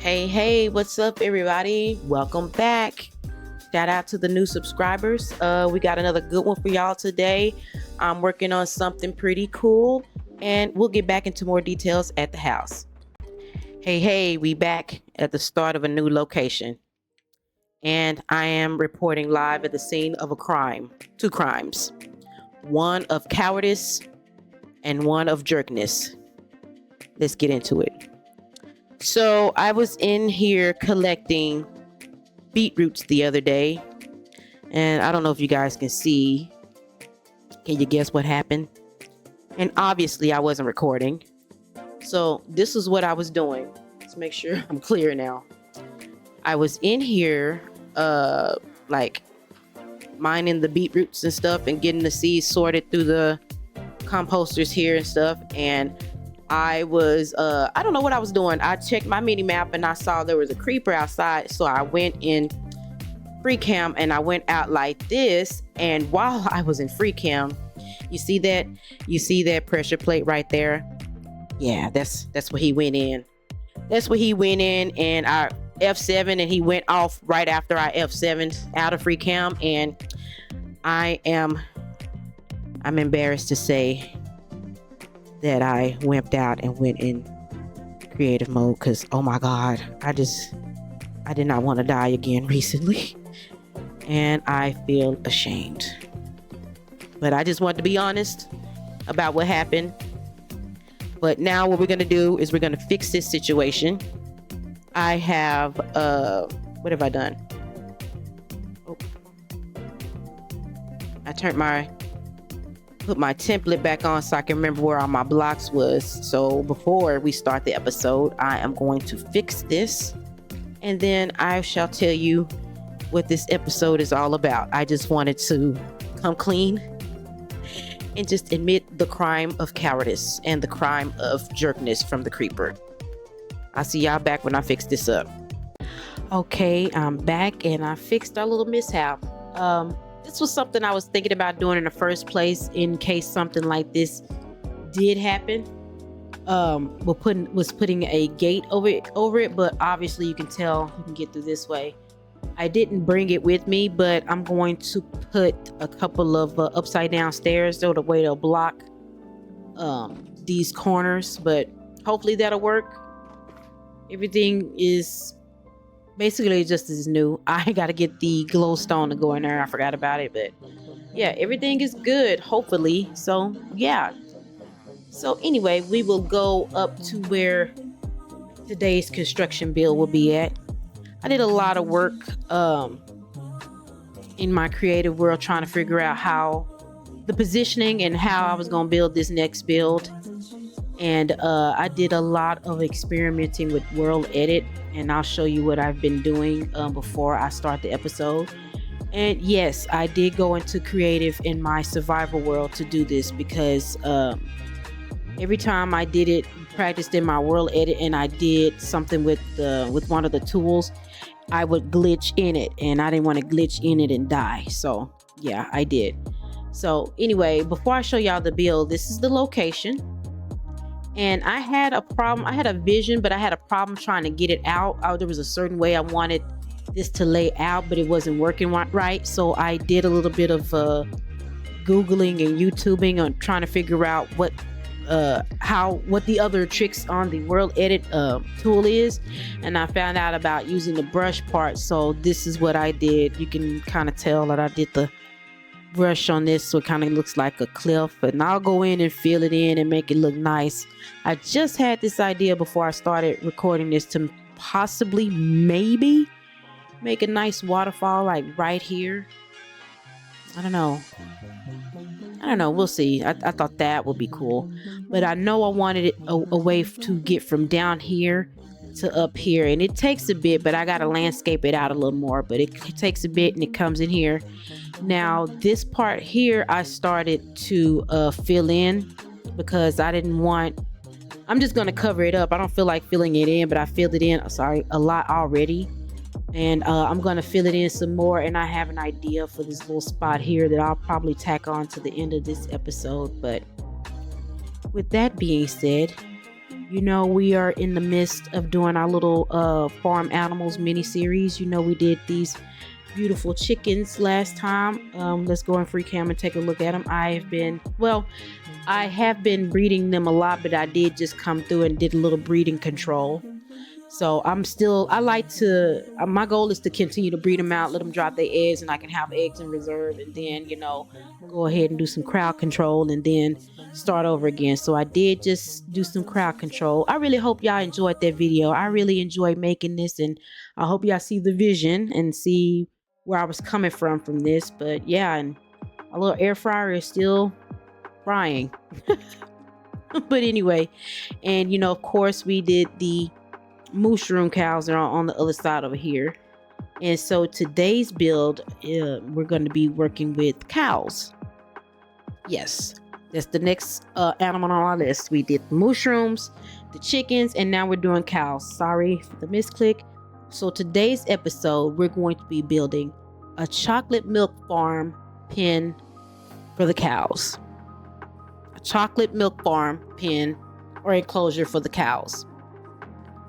Hey, what's up, everybody? Welcome back. Shout out to the new subscribers. We got another good one for y'all today. I'm working on something pretty cool, and we'll get back into more details at the house. Hey, we back at the start of a new location, and I am reporting live at the scene of a crime. Two crimes. One of cowardice and one of jerkness. Let's get into it. So I was in here collecting beetroots the other day, and I don't know if you guys can see. Can you guess what happened? And obviously I wasn't recording. So this is what I was doing. Let's make sure I'm clear now. I was in here like mining the beetroots and stuff and getting the seeds sorted through the composters here and stuff, and I was, I don't know what I was doing. I checked my mini map and I saw there was a creeper outside. So I went in free cam and I went out like this. And while I was in free cam, you see that pressure plate right there? Yeah, that's where he went in. That's where he went in, and I F7, and he went off right after I F7 out of free cam. And I'm embarrassed to say that I wimped out and went in creative mode because, oh my God, I did not want to die again recently. And I feel ashamed. But I just want to be honest about what happened. But now what we're going to do is we're going to fix this situation. I have, what have I done? Oh. I put my template back on so I can remember where all my blocks was. So before we start the episode, I am going to fix this, and then I shall tell you what this episode is all about. I just wanted to come clean and just admit the crime of cowardice and the crime of jerkness from the creeper. I'll see y'all back when I fix this up. Okay, I'm back and I fixed our little mishap. This was something I was thinking about doing in the first place in case something like this did happen. Was putting a gate over it, but obviously you can tell you can get through this way. I didn't bring it with me, but I'm going to put a couple of upside down stairs so the way to block these corners, but hopefully that'll work. Everything is basically just as new. I gotta get the glowstone to go in there. I forgot about it, but yeah, everything is good, hopefully. So yeah. So anyway, we will go up to where today's construction build will be at. I did a lot of work in my creative world trying to figure out how the positioning and how I was gonna build this next build. And I did a lot of experimenting with World Edit, and I'll show you what I've been doing before I start the episode. And yes, I did go into creative in my survival world to do this because every time I did it, practiced in my World Edit, and I did something with one of the tools, I would glitch in it, and I didn't want to glitch in it and die. So yeah, I did. So anyway, before I show y'all the build, this is the location. And I had a problem. I had a vision, but I had a problem trying to get it out. There was a certain way I wanted this to lay out, but it wasn't working right. So I did a little bit of Googling and YouTubing on trying to figure out what the other tricks on the World Edit tool is. And I found out about using the brush part. So this is what I did. You can kind of tell that I did the brush on this, so it kind of looks like a cliff, and I'll go in and fill it in and make it look nice. I just had this idea before I started recording this to possibly maybe make a nice waterfall like right here. I don't know, we'll see. I thought that would be cool, but I know I wanted it a way to get from down here to up here, and it takes a bit, but I gotta landscape it out a little more, but it takes a bit, and it comes in here. Now this part here I started to fill in because I didn't want, I'm just gonna cover it up. I don't feel like filling it in, but I filled it in a lot already, and I'm gonna fill it in some more. And I have an idea for this little spot here that I'll probably tack on to the end of this episode. But with that being said, We are in the midst of doing our little farm animals mini series. We did these beautiful chickens last time. Let's go in free cam and take a look at them. I have been breeding them a lot, but I did just come through and did a little breeding control. So my goal is to continue to breed them out, let them drop their eggs, and I can have eggs in reserve, and then, go ahead and do some crowd control and then start over again. So I did just do some crowd control. I really hope y'all enjoyed that video. I really enjoyed making this, and I hope y'all see the vision and see where I was coming from this. But yeah, and a little air fryer is still frying. But anyway, and of course we did the mushroom cows are on the other side over here. And so today's build, we're going to be working with cows. Yes, that's the next animal on our list. We did the mushrooms, the chickens, and now we're doing cows. Sorry for the misclick. So today's episode, we're going to be building a chocolate milk farm pen for the cows. A chocolate milk farm pen or enclosure for the cows.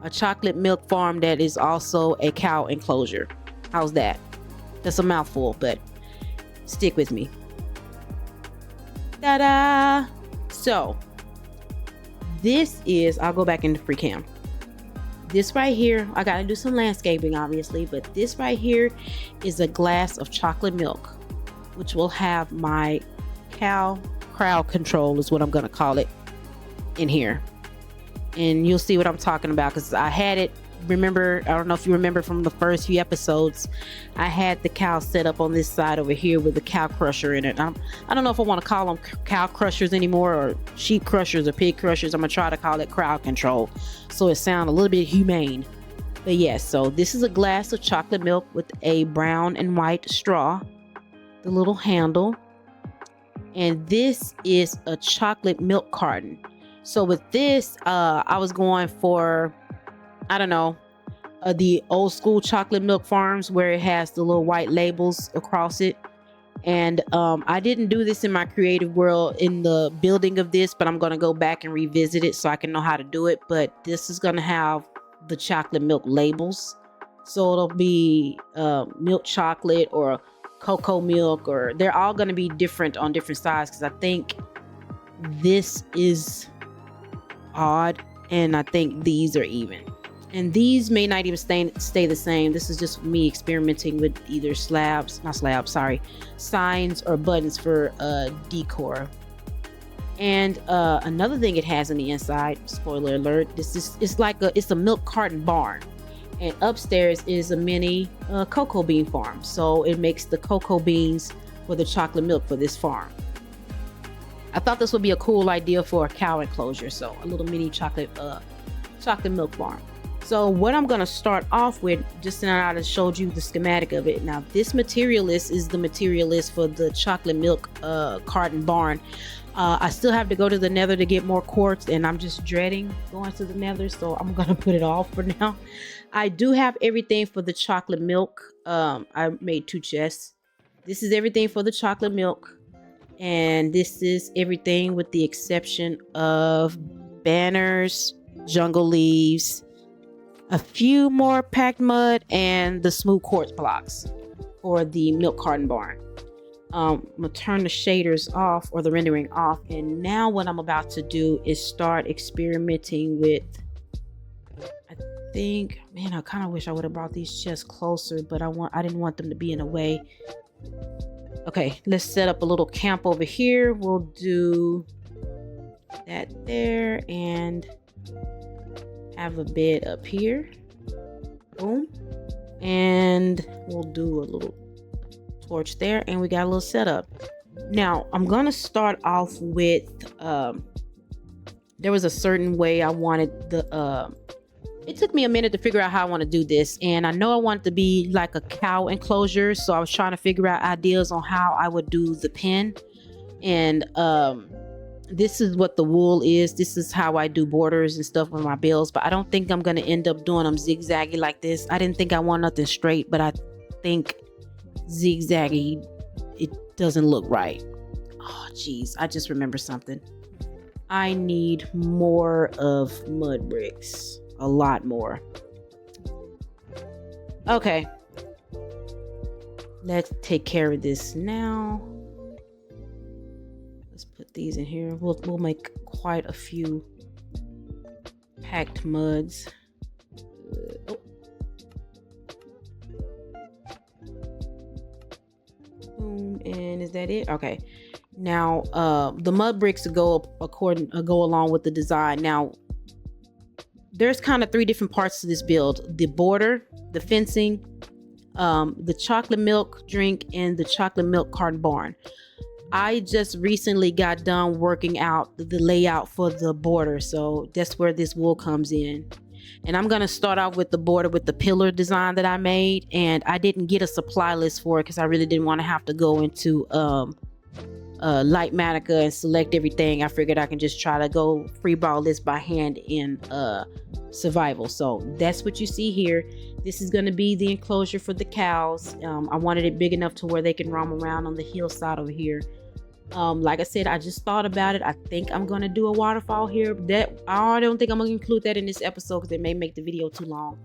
A chocolate milk farm that is also a cow enclosure. How's that? That's a mouthful, but stick with me. Ta-da! So, I'll go back into free cam. This right here, I gotta do some landscaping obviously, but this right here is a glass of chocolate milk, which will have my cow crowd control is what I'm gonna call it in here. And you'll see what I'm talking about, because I had it, I don't know if you remember from the first few episodes, I had the cow set up on this side over here with the cow crusher in it. I don't know if I want to call them cow crushers anymore, or sheep crushers, or pig crushers. I'm going to try to call it crowd control, so it sounds a little bit humane. But yes, so this is a glass of chocolate milk with a brown and white straw, the little handle. And this is a chocolate milk carton. So with this, I was going for, the old school chocolate milk farms where it has the little white labels across it. And I didn't do this in my creative world in the building of this, but I'm going to go back and revisit it so I can know how to do it. But this is going to have the chocolate milk labels. So it'll be milk chocolate or cocoa milk, or they're all going to be different on different sides, because I think this is odd and I think these are even, and these may not even stay the same. This is just me experimenting with either signs or buttons for decor. And another thing it has on the inside, spoiler alert, it's a milk carton barn, and upstairs is a mini cocoa bean farm, so it makes the cocoa beans for the chocolate milk for this farm. I thought this would be a cool idea for a cow enclosure, so a little mini chocolate milk farm. So what I'm going to start off with, just now I just showed you the schematic of it. Now this material list is the material list for the chocolate milk carton barn. I still have to go to the nether to get more quartz, and I'm just dreading going to the nether, so I'm going to put it off for now. I do have everything for the chocolate milk. I made 2 chests. This is everything for the chocolate milk. And this is everything with the exception of banners, jungle leaves, a few more packed mud, and the smooth quartz blocks for the milk carton barn. I'm gonna turn the shaders off, or the rendering off, and now what I'm about to do is start experimenting with, I kind of wish I would have brought these chests closer, but I didn't want them to be in the way. Okay, let's set up a little camp over here. We'll do that there and have a bed up here. Boom. And we'll do a little torch there, and we got a little setup. Now, I'm going to start off with, there was a certain way I wanted the, it took me a minute to figure out how I want to do this, and I know I want it to be like a cow enclosure, so I was trying to figure out ideas on how I would do the pen. And this is what the wool is. This is how I do borders and stuff with my bills, but I don't think I'm going to end up doing them zigzaggy like this. I didn't think I want nothing straight, but I think zigzaggy, it doesn't look right. Oh geez, I just remember something. I need more of mud bricks. A lot more. Okay. Let's take care of this now. Let's put these in here. We'll make quite a few packed muds. Oh. Boom, and is that it? Okay. Now, the mud bricks go along with the design. Now, there's kind of 3 different parts to this build: the border, the fencing, the chocolate milk drink, and the chocolate milk carton barn. I just recently got done working out the layout for the border, so that's where this wool comes in. And I'm gonna start off with the border with the pillar design that I made, and I didn't get a supply list for it because I really didn't want to have to go into Lightmatica and select everything. I figured I can just try to go freeball this by hand in survival. So that's what you see here. This is going to be the enclosure for the cows. I wanted it big enough to where they can roam around on the hillside over here. Like I said, I just thought about it. I think I'm going to do a waterfall here. I don't think I'm going to include that in this episode because it may make the video too long.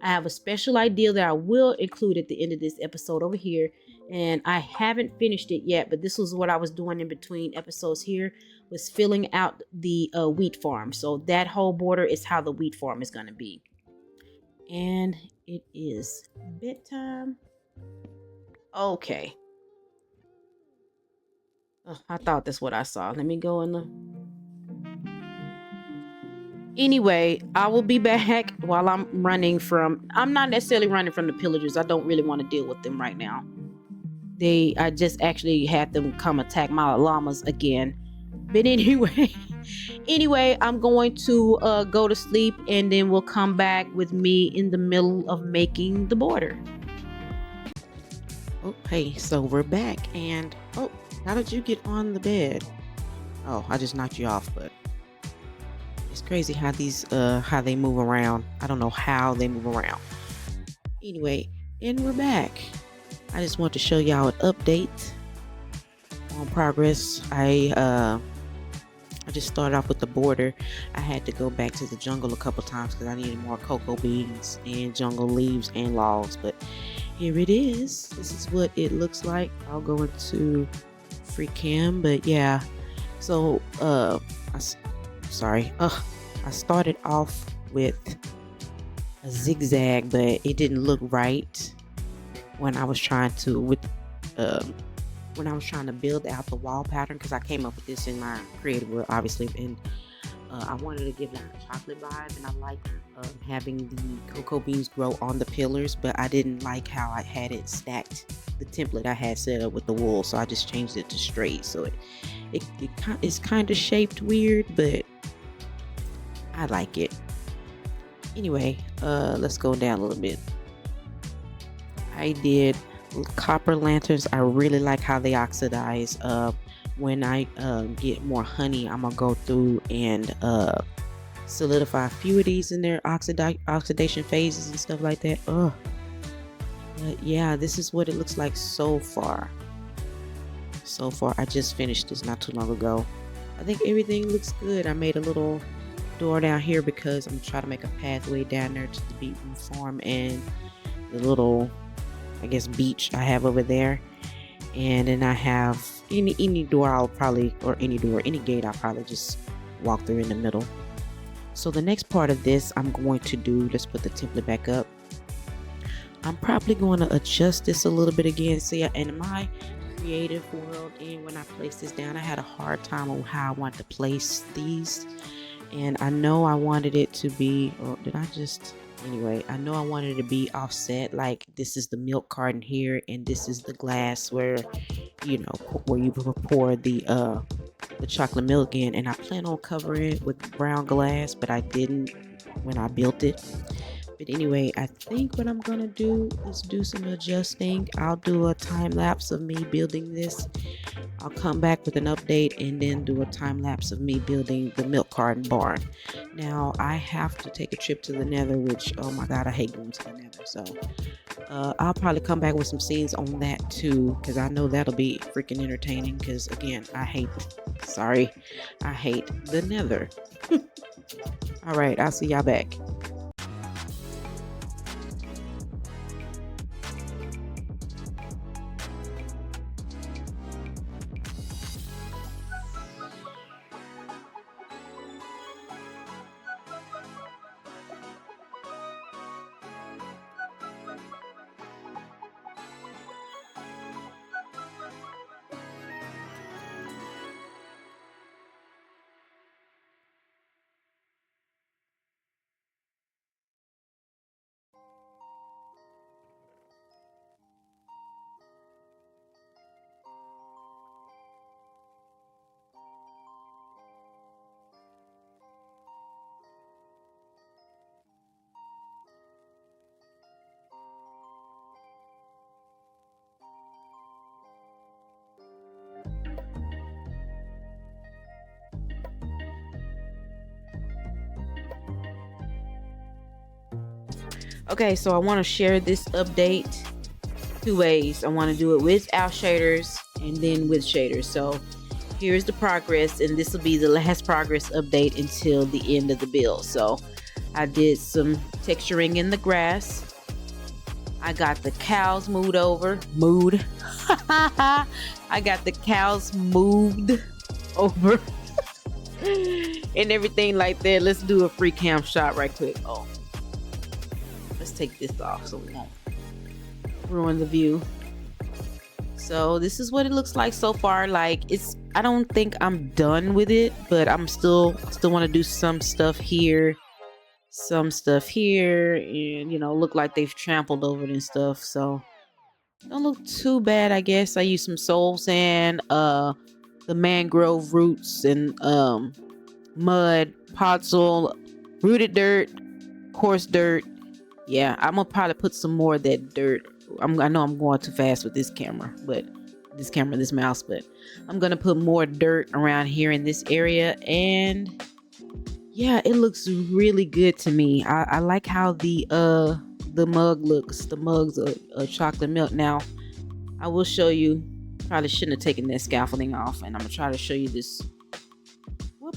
I have a special idea that I will include at the end of this episode over here. And I haven't finished it yet, but this was what I was doing in between episodes here, was filling out the wheat farm. So that whole border is how the wheat farm is going to be. And it is bedtime. Okay. Oh, I thought that's what I saw. Let me go in the... Anyway, I will be back while I'm running from... I'm not necessarily running from the pillagers. I don't really want to deal with them right now. I just actually had them come attack my llamas again. But anyway, I'm going to go to sleep, and then we'll come back with me in the middle of making the border. Okay, so we're back, and oh, how did you get on the bed? Oh, I just knocked you off, but it's crazy how how they move around. I don't know how they move around. Anyway, and we're back. I just want to show y'all an update on progress. I just started off with the border. I had to go back to the jungle a couple times because I needed more cocoa beans and jungle leaves and logs. But here it is. This is what it looks like. I'll go into free cam, but yeah. So I started off with a zigzag, but it didn't look right when I was trying to build out the wall pattern, because I came up with this in my creative world, obviously, and I wanted to give like a chocolate vibe, and I liked having the cocoa beans grow on the pillars, but I didn't like how I had it stacked, the template I had set up with the wool, so I just changed it to straight. So it's kind of shaped weird, but I like it. Anyway, let's go down a little bit. I did copper lanterns. I really like how they oxidize. When I get more honey, I'm gonna go through and solidify a few of these in their oxidation phases and stuff like that. But yeah, this is what it looks like so far. I just finished this not too long ago. I think everything looks good. I made a little door down here because I'm gonna try to make a pathway down there to the beetroot farm and the little, I guess, beach I have over there. And then I have any gate I'll probably just walk through in the middle. So the next part of this I'm going to do, let's put the template back up. I'm probably going to adjust this a little bit again. See, in my creative world, and when I placed this down, I had a hard time on how I want to place these. And I know I wanted it to be, I know I wanted it to be offset, like this is the milk carton here, and this is the glass where you pour the chocolate milk in, and I plan on covering it with brown glass, but I didn't when I built it. But anyway, I think what I'm gonna do is do some adjusting. I'll do a time lapse of me building this. I'll come back with an update and then do a time lapse of me building the milk carton barn. Now I have to take a trip to the nether, which, oh my god, I hate going to the nether. So I'll probably come back with some scenes on that too, because I know that'll be freaking entertaining, because again, I hate the nether. All right, I'll see y'all back. Okay, so I want to share this update two ways. I want to do it without shaders and then with shaders. So here's the progress, and this will be the last progress update until the end of the build. So I did some texturing in the grass. I got the cows moved over. I got the cows moved over and everything like that. Let's do a free cam shot right quick. Oh, let's take this off so we won't ruin the view. So this is what it looks like so far. Like, I don't think I'm done with it, but I'm still want to do some stuff here, and look like they've trampled over it and stuff. So don't look too bad, I guess. I used some soul sand, the mangrove roots, and mud, podzol, rooted dirt, coarse dirt. Yeah, I'm gonna probably put some more of that dirt. I know I'm going too fast with this mouse, but I'm gonna put more dirt around here in this area. And yeah, it looks really good to me. I like how the mug looks. The mug's a chocolate milk. Now I will show you. Probably shouldn't have taken that scaffolding off, and I'm gonna try to show you this. What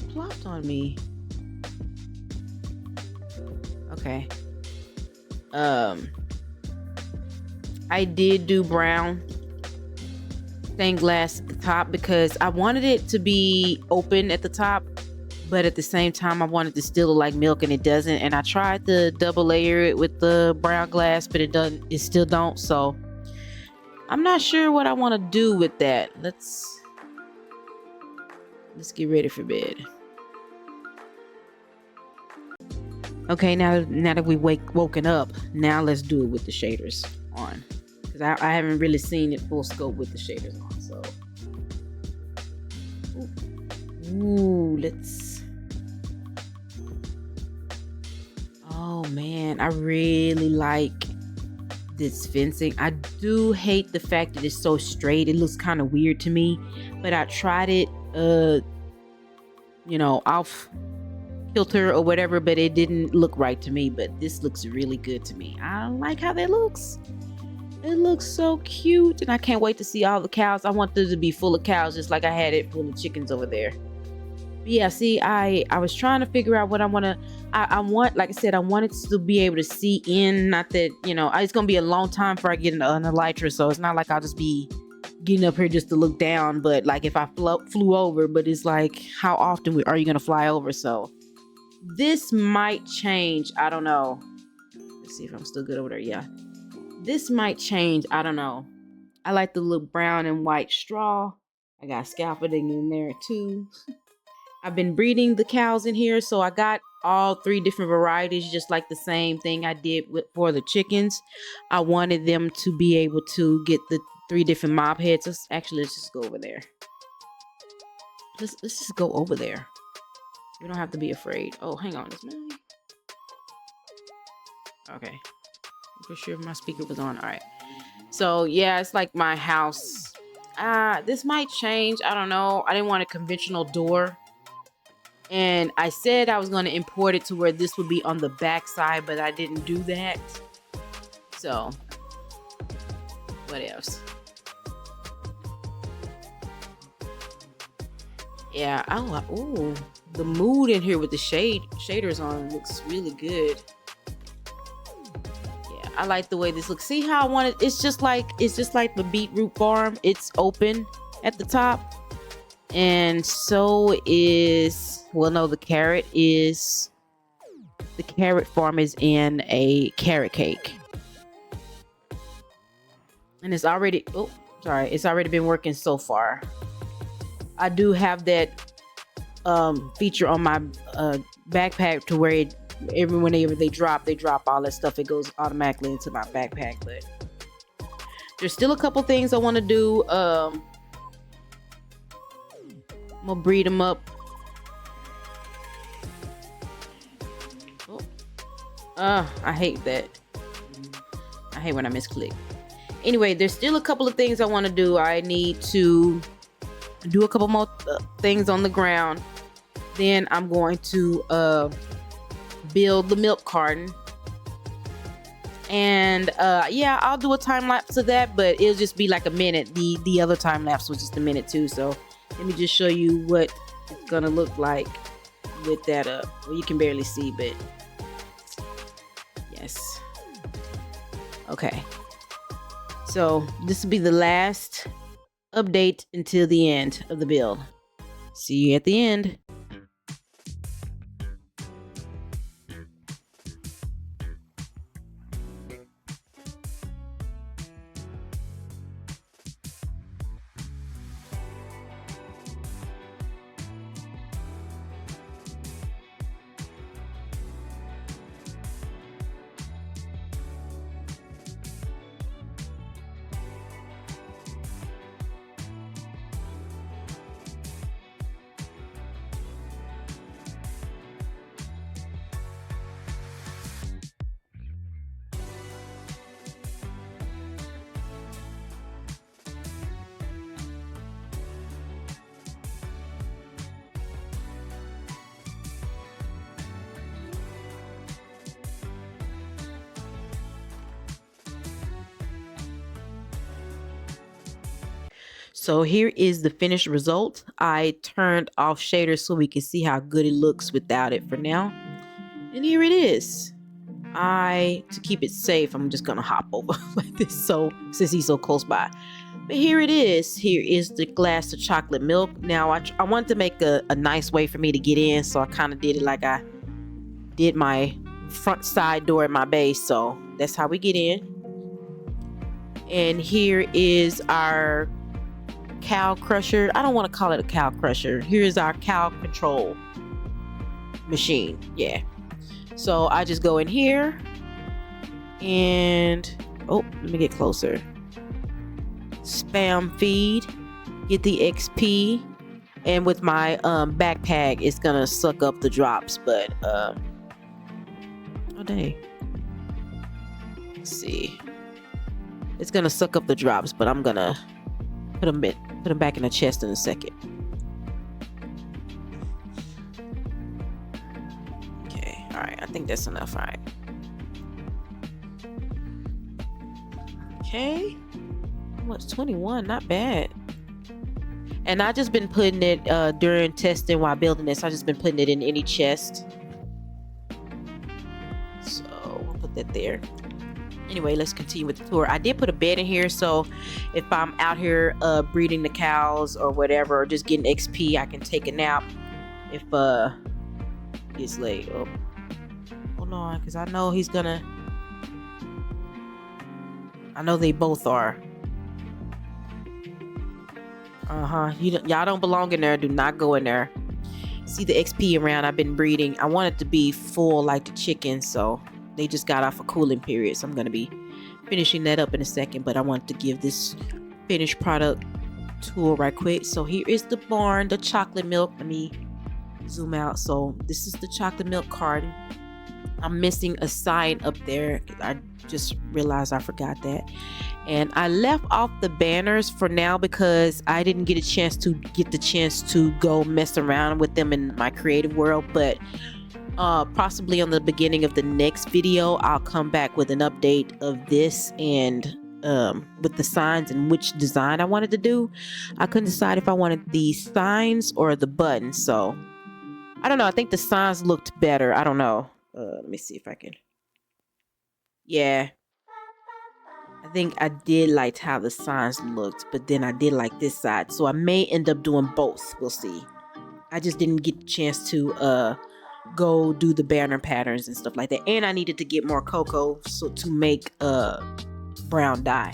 plopped on me? Okay. I did do brown stained glass at the top because I wanted it to be open at the top, but at the same time I wanted to still look like milk, and it doesn't. And I tried to double layer it with the brown glass, but it still don't. So I'm not sure what I want to do with that. Let's get ready for bed. Okay, now that we woken up, now let's do it with the shaders on, because I haven't really seen it full scope with the shaders on. So, let's. Oh man, I really like this fencing. I do hate the fact that it's so straight. It looks kind of weird to me, but I tried it, off filter or whatever, but it didn't look right to me. But this looks really good to me. I like how that looks. It looks so cute, and I can't wait to see all the cows. I want this to be full of cows, just like I had it full of chickens over there. But yeah, see, I was trying to figure out what I want. Like I said, I wanted to be able to see in. Not that it's gonna be a long time before I get an elytra, so it's not like I'll just be getting up here just to look down. But like if I flew over, but it's like, how often are you gonna fly over? So this might change. I don't know. Let's see if I'm still good over there. Yeah, this might change. I don't know. I like the little brown and white straw. I got scaffolding in there too. I've been breeding the cows in here, so I got all 3 different varieties, just like the same thing I did for the chickens. I wanted them to be able to get the 3 different mob heads. Let's just go over there. Let's just go over there. We don't have to be afraid. Oh, hang on. Okay. For sure my speaker was on. All right. So yeah, it's like my house. This might change. I don't know. I didn't want a conventional door. And I said I was going to import it to where this would be on the back side, but I didn't do that. So, what else? Yeah. Oh, the mood in here with the shaders on looks really good. Yeah, I like the way this looks. See how I want it? It's just like the beetroot farm. It's open at the top. And so is, well, no, the carrot farm is in a carrot cake. And it's already, it's already been working so far. I do have that feature on my backpack to where whenever they drop all that stuff. It goes automatically into my backpack. But there's still a couple things I want to do. I'm gonna breed them up. I hate that. I hate when I misclick. Anyway, there's still a couple of things I want to do. I need to do a couple more things on the ground. Then I'm going to build the milk carton. And yeah, I'll do a time lapse of that, but it'll just be like a minute. The other time lapse was just a minute too. So let me just show you what it's gonna look like with that up. Well, you can barely see, but yes. Okay. So this will be the last update until the end of the build. See you at the end. So here is the finished result. I turned off shaders so we can see how good it looks without it for now. And here it is. To keep it safe, I'm just gonna hop over like this, so since he's so close by. But here it is. Here is the glass of chocolate milk. Now I wanted to make a nice way for me to get in, so I kind of did it like I did my front side door at my base. So that's how we get in. And here is our cow crusher. I don't want to call it a cow crusher. Here's our cow control machine. Yeah. So I just go in here and let me get closer. Spam feed, get the XP, and with my backpack, it's gonna suck up the drops. But oh dang. Let's see. It's gonna suck up the drops, but I'm gonna put them back in the chest in a second. Okay, all right. I think that's enough. All right. Okay. What's 21? Not bad. And I just been putting it during testing while building this. I just been putting it in any chest. So we'll put that there. Anyway, let's continue with the tour. I did put a bed in here, so if I'm out here breeding the cows or whatever, or just getting XP, I can take a nap if it's late. Oh, hold on, because I know he's gonna. I know they both are. Y'all don't belong in there. Do not go in there. See the XP around. I've been breeding. I want it to be full like the chickens, so they just got off a cooling period. So I'm going to be finishing that up in a second, but I want to give this finished product tour right quick. So here is the barn, the chocolate milk. Let me zoom out. So this is the chocolate milk carton. I'm missing a sign up there. I just realized I forgot that. And I left off the banners for now because I didn't get the chance to go mess around with them in my creative world. But possibly on the beginning of the next video, I'll come back with an update of this and with the signs and which design I wanted to do. I couldn't decide if I wanted the signs or the buttons. So I don't know. I think the signs looked better. I don't know. Let me see if I can. Yeah. I think I did like how the signs looked, but then I did like this side. So I may end up doing both. We'll see. I just didn't get the chance to go do the banner patterns and stuff like that. And I needed to get more cocoa to make brown dye.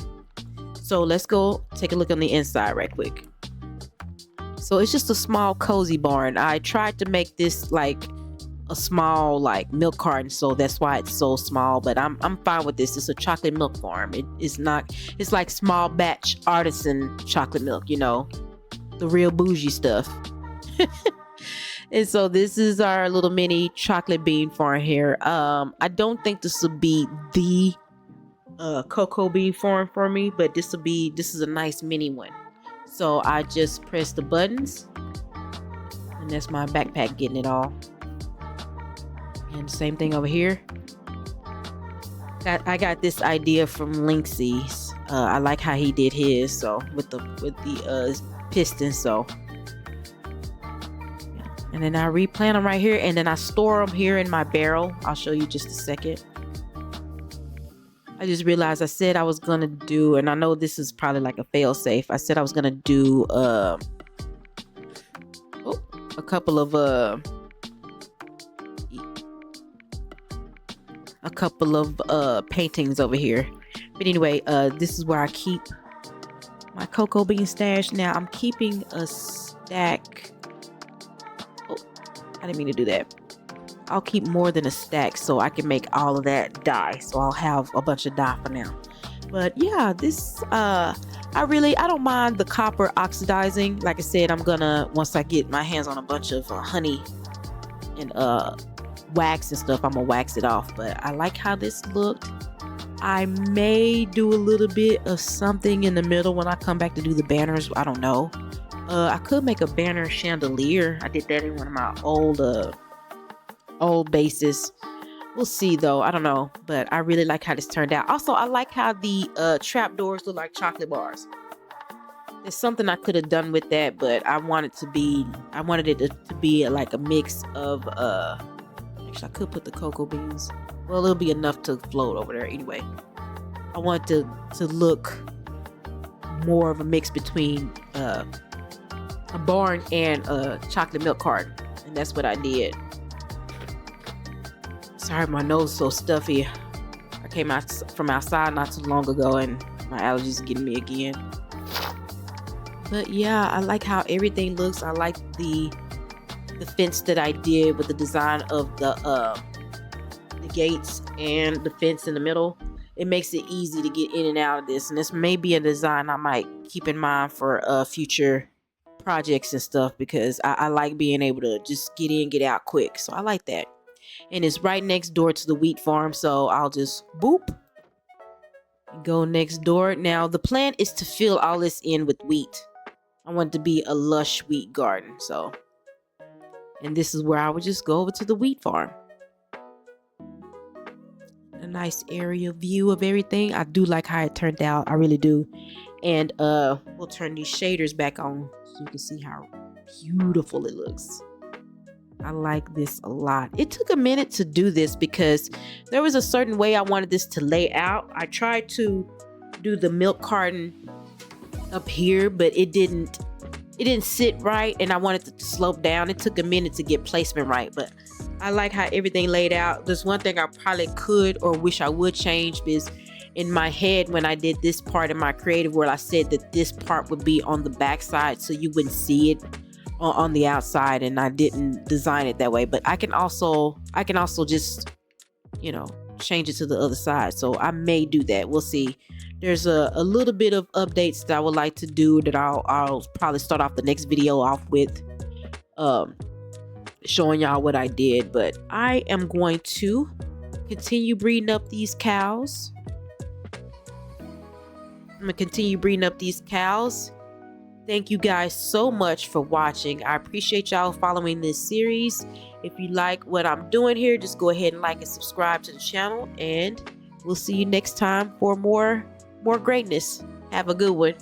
So let's go take a look on the inside right quick. So it's just a small cozy barn. I tried to make this like a small like milk carton, so that's why it's so small, but I'm fine with this. It's a chocolate milk farm. It's like small batch artisan chocolate milk, you know, the real bougie stuff. And so this is our little mini chocolate bean farm here. I don't think this will be the cocoa bean farm for me, but this is a nice mini one. So I just press the buttons, and that's my backpack getting it all. And same thing over here. I got this idea from Linksys. I like how he did his, so with the pistons. So, and then I replant them right here, and then I store them here in my barrel. I'll show you just a second. I just realized I said I was gonna do, and I know this is probably like a fail safe. I said I was gonna do a couple of paintings over here. But anyway, this is where I keep my cocoa bean stash. Now I'm keeping a stack. Oh, I didn't mean to do that. I'll keep more than a stack so I can make all of that dye. So I'll have a bunch of dye for now. But yeah, this I don't mind the copper oxidizing. Like I said, I'm gonna, once I get my hands on a bunch of honey and wax and stuff, I'm gonna wax it off. But I like how this looked. I may do a little bit of something in the middle when I come back to do the banners. I don't know. I could make a banner chandelier. I did that in one of my old bases. We'll see though. I don't know, but I really like how this turned out. Also, I like how the trap doors look like chocolate bars. There's something I could have done with that, but I wanted it to be like a mix of actually I could put the cocoa beans. Well, it'll be enough to float over there anyway. I want to look more of a mix between a barn and a chocolate milk carton, and that's what I did. Sorry, my nose is so stuffy. I came out from outside not too long ago, and my allergies are getting me again. But yeah, I like how everything looks. I like the fence that I did with the design of the gates and the fence in the middle. It makes it easy to get in and out of this, and this may be a design I might keep in mind for future projects and stuff, because I like being able to just get in, get out quick. So I like that. And it's right next door to the wheat farm, so I'll just boop, go next door. Now the plan is to fill all this in with wheat. I want it to be a lush wheat garden. So, and this is where I would just go over to the wheat farm. A nice area view of everything. I do like how it turned out. I really do. And we'll turn these shaders back on so you can see how beautiful it looks. I like this a lot. It took a minute to do this because there was a certain way I wanted this to lay out. I tried to do the milk carton up here, but it didn't sit right, and I wanted it to slope down. It took a minute to get placement right, but I like how everything laid out. There's one thing I probably could or wish I would change, is in my head when I did this part in my creative world, I said that this part would be on the back side so you wouldn't see it on the outside, and I didn't design it that way. But I can also just, you know, change it to the other side. So I may do that. We'll see. There's a little bit of updates that I would like to do that I'll probably start off the next video off with. showing y'all what I did, but I am going to continue breeding up these cows. I'm gonna continue breeding up these cows. Thank you guys so much for watching. I appreciate y'all following this series. If you like what I'm doing here, just go ahead and like and subscribe to the channel, and we'll see you next time for more greatness. Have a good one.